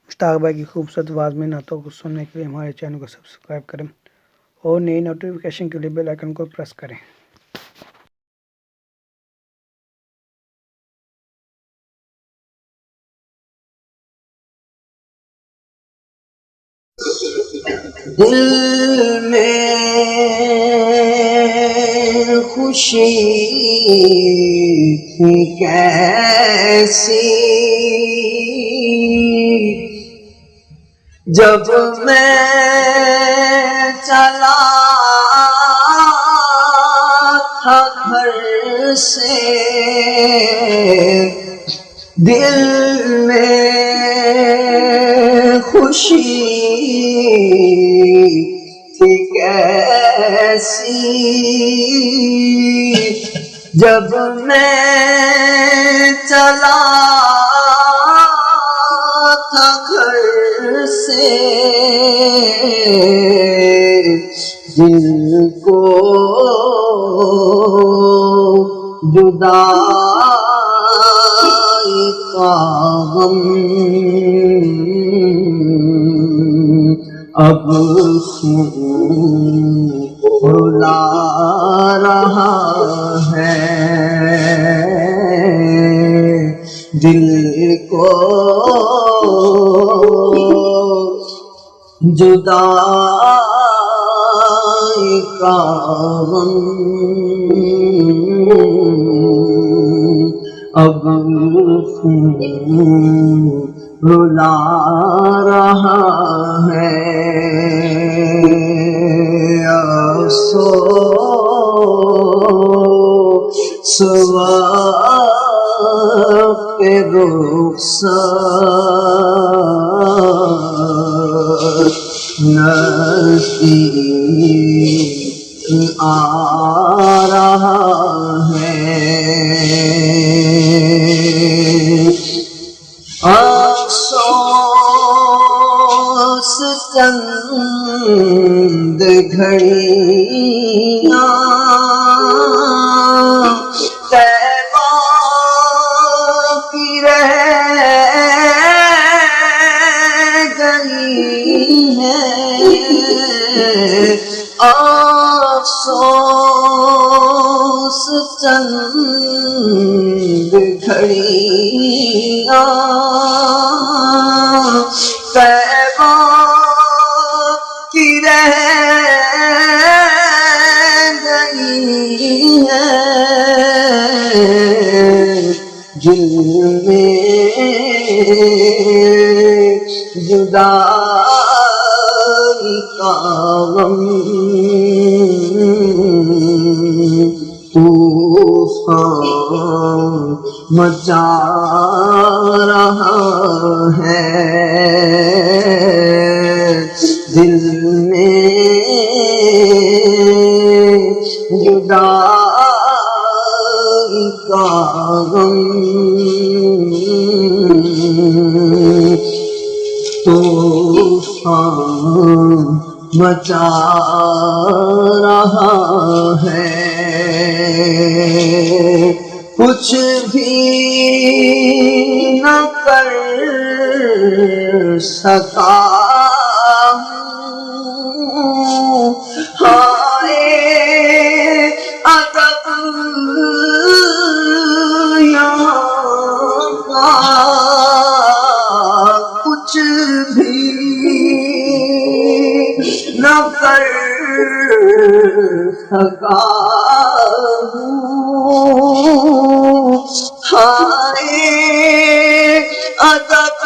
مشتاق بھائی کی خوبصورت آواز میں نعتوں کو سننے کے لیے ہمارے چینل کو سبسکرائب کریں اور نئی نوٹیفیکیشن کے لیے بیل آئیکن کو پریس کریں۔ دل میں خوشی تھی کیسی جب میں چلا تھا گھر سے، دل میں خوشی تھی کیسی جب میں چلا تھا گھر سے، دل کو جدائی کا غم اب رلا رہا ہے، دل کو جدائی کا غم اب رلا رہا ہے۔ افسوس وقت رخصت نزدیک آ رہا ہے، افسوس چند گھڑیاں طیبہ کی رہ گئی ہیں، افسوس چند گھڑیاں طیبہ کی رہ گئی ہیں، دل میں جدائی کا غم طوفان مچا رہا ہے، دل میں جدائی کا غم طوفان مچا رہا ہے، کچھ بھی نہ کر سکا ہوں، ہائے ادب یہاں کا، کچھ بھی نہ کر سکا ہوں، ہائے ادب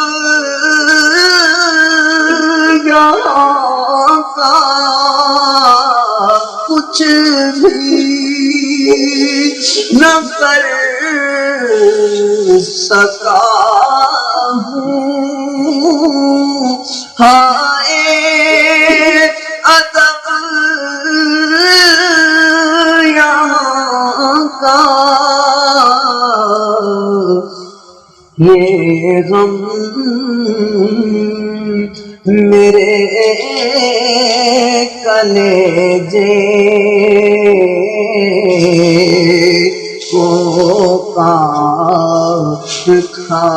یہاں کا، کچھ بھی نہ کر سکا ہوں، ہائے ادب یہاں کا، یہ غم میرے کلیجے کو کاٹ کھا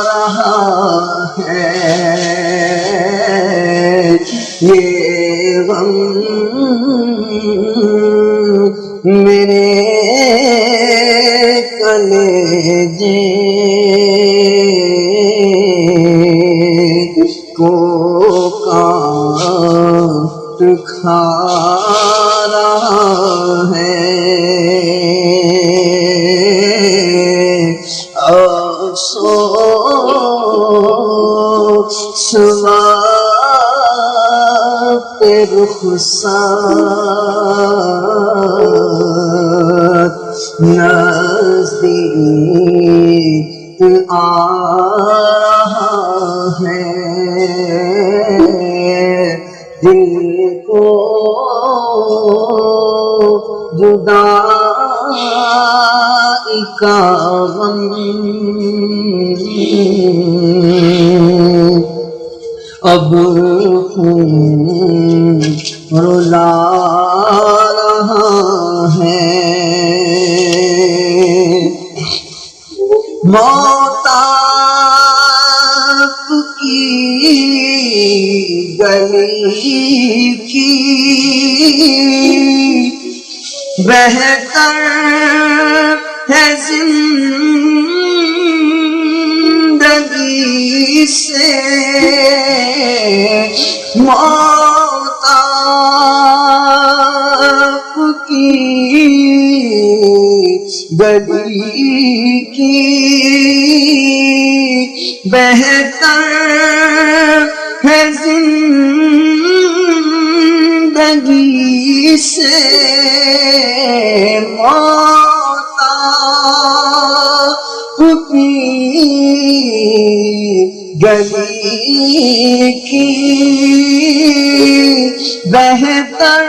رہا ہے یہ غم میرے کلیجے کو کاٹ کھا رہا ہے افسوس پہ رخصت نزدیک آ رہا ہے دل کو جدائی کا غم اب خون رلا رہا ہے موت آپ کی گلی کی بہتر ہے زندگی سے موت آپ کی گلی کی بہتر ہے زندگی سے موت اپنی گلی کی بہتر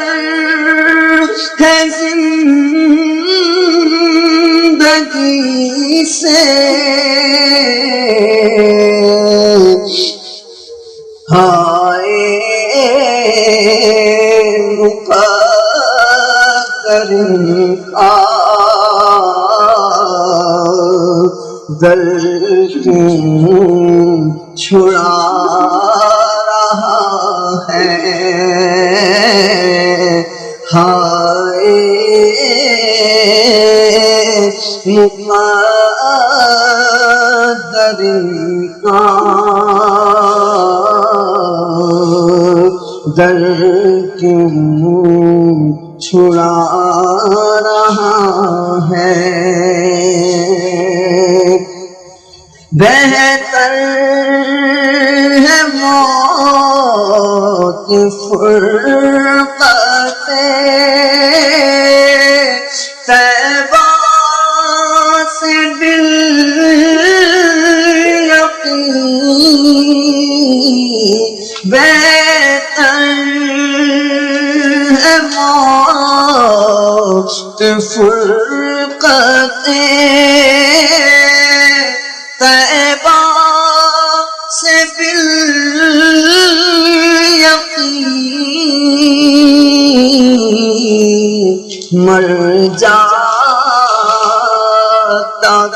ہے زندگی سے ہائے مقدر کا دل کیوں چھڑا رہا ہے ہائے مقدر کا دل کیوں چھڑا رہا ہے بہتر ہے موت فرقت طیبہ سے دل یقین بہتر ہے موت فرقت طیبہ سے بالیقین مر جاتا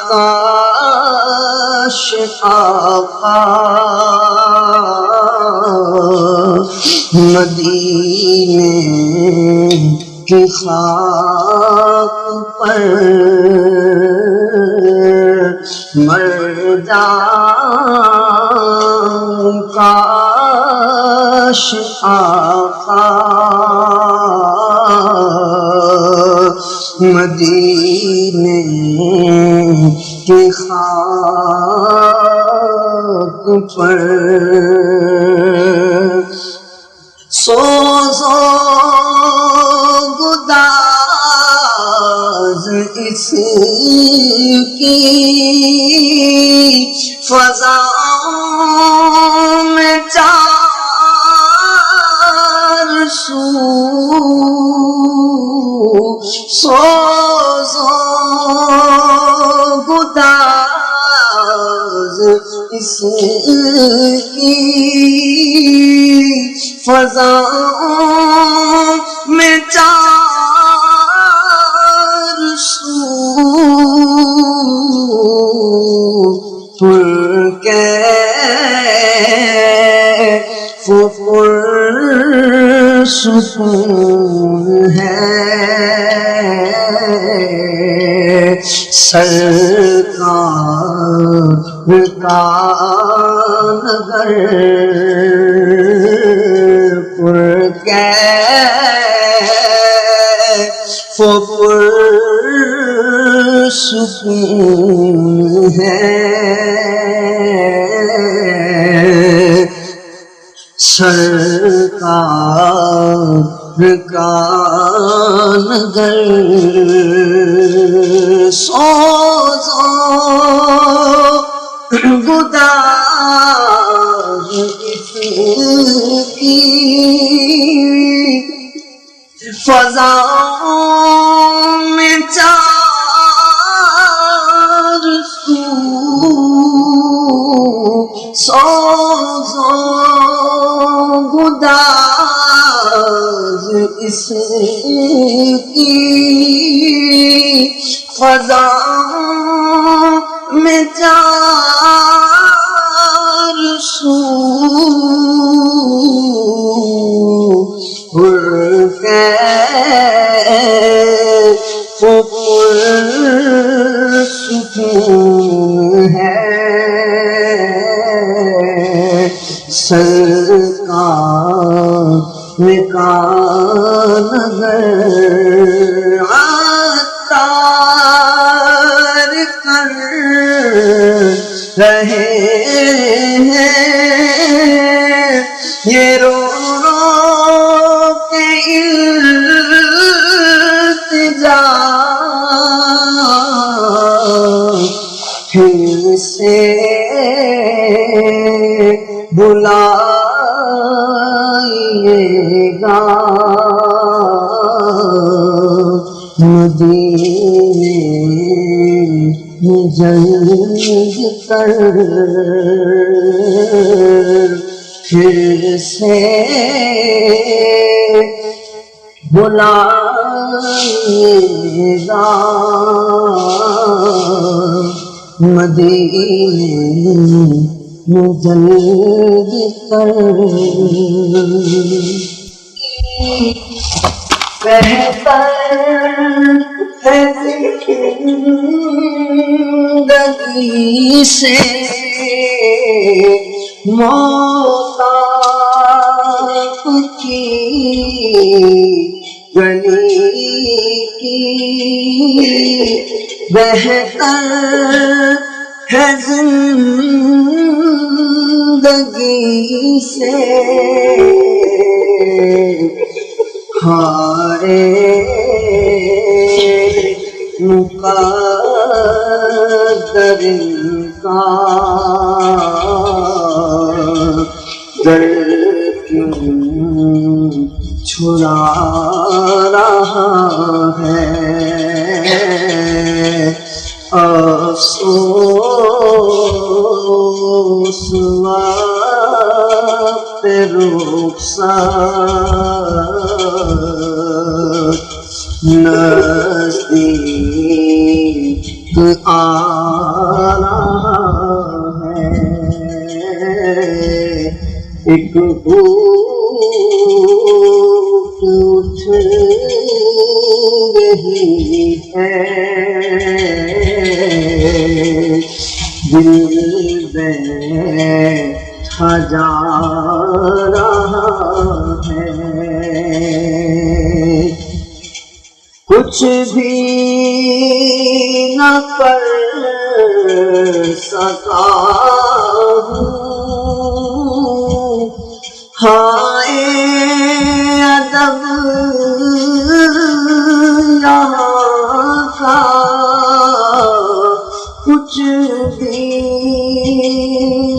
کاش آقا مدینے کی خاک پر مر جاؤں کاش آقا مدینے کی خاک پر سوز و گداز اس کی فضاؤں میں چار سو سوز و گداز اس کی فضاؤں میں چار سو پر کیسے سکون ہے سرکار کا نگر پر کیف و پر سکون ہے سرکار کا نگر سوزو گداز اس کی فضاؤں میں چار سو سوزو گداز اس کی فضاؤں میں چار سو کیف و پر سکون ہے سرکار کا نگر عطار کر رہے ہیں یہ رو رو کے التجا پھر سے بلائیے گا مدینے میں جلد کر پھر سے بلائیے گا مدینے میں جلد کر بہتر ہے زندگی سے موت کی گلی کی بہتر ہے زندگی سے ہائے مقدر کا در کیوں چھڑا رہا ہے افسوس وقت رخصت نزدیک آ رہا ہے ایک بھوک اٹھ رہی ہے دل بیٹھا جا رہا ہے کچھ بھی نہ کر سکا ہوں ہائے ادب یہاں کا کچھ بھی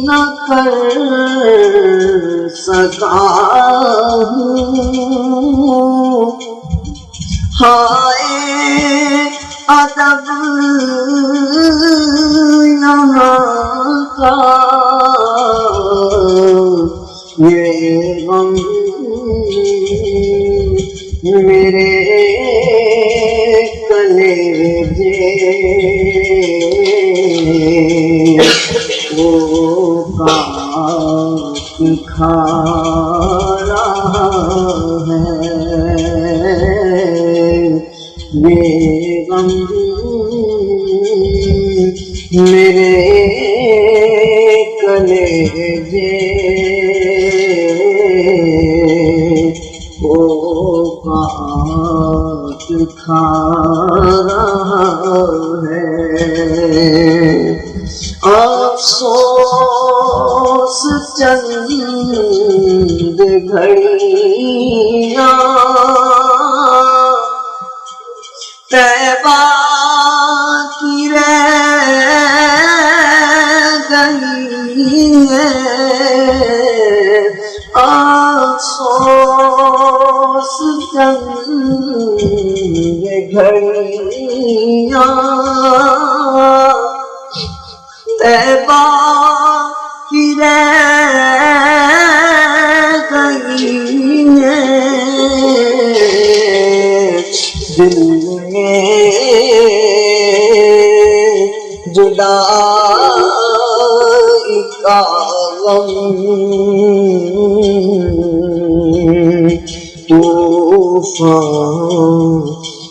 نہ کر سکا ہوں ہائے ادب یہاں کا یہ غم میرے کلیجے وہ کاٹ کھا رہا ہے غم میرے کلیجے کو کاٹ کھا رہا ہے افسوس چند گھڑیاں طیبہ کی رہ گئی ہیں افسوس چند گھڑیاں طیبہ کی رہ گئی ہیں دل میں جدائی کا غم طوفان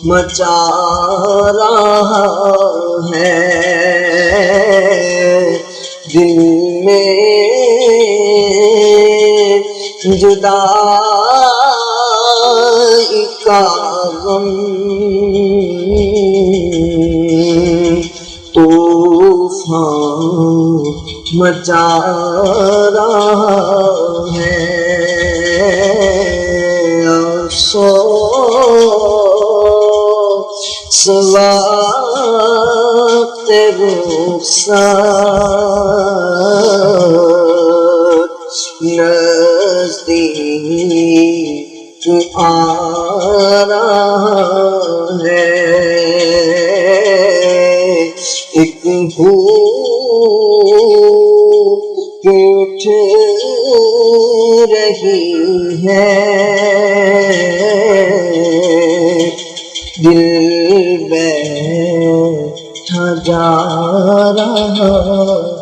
مچا رہا ہے دل میں جدائی کا غم طوفان مچا رہا ہے افسوس وقت رخصت نزدیک آ رہا ہے ایک بھوک اٹھ رہی ہے دل بیٹھا جا رہا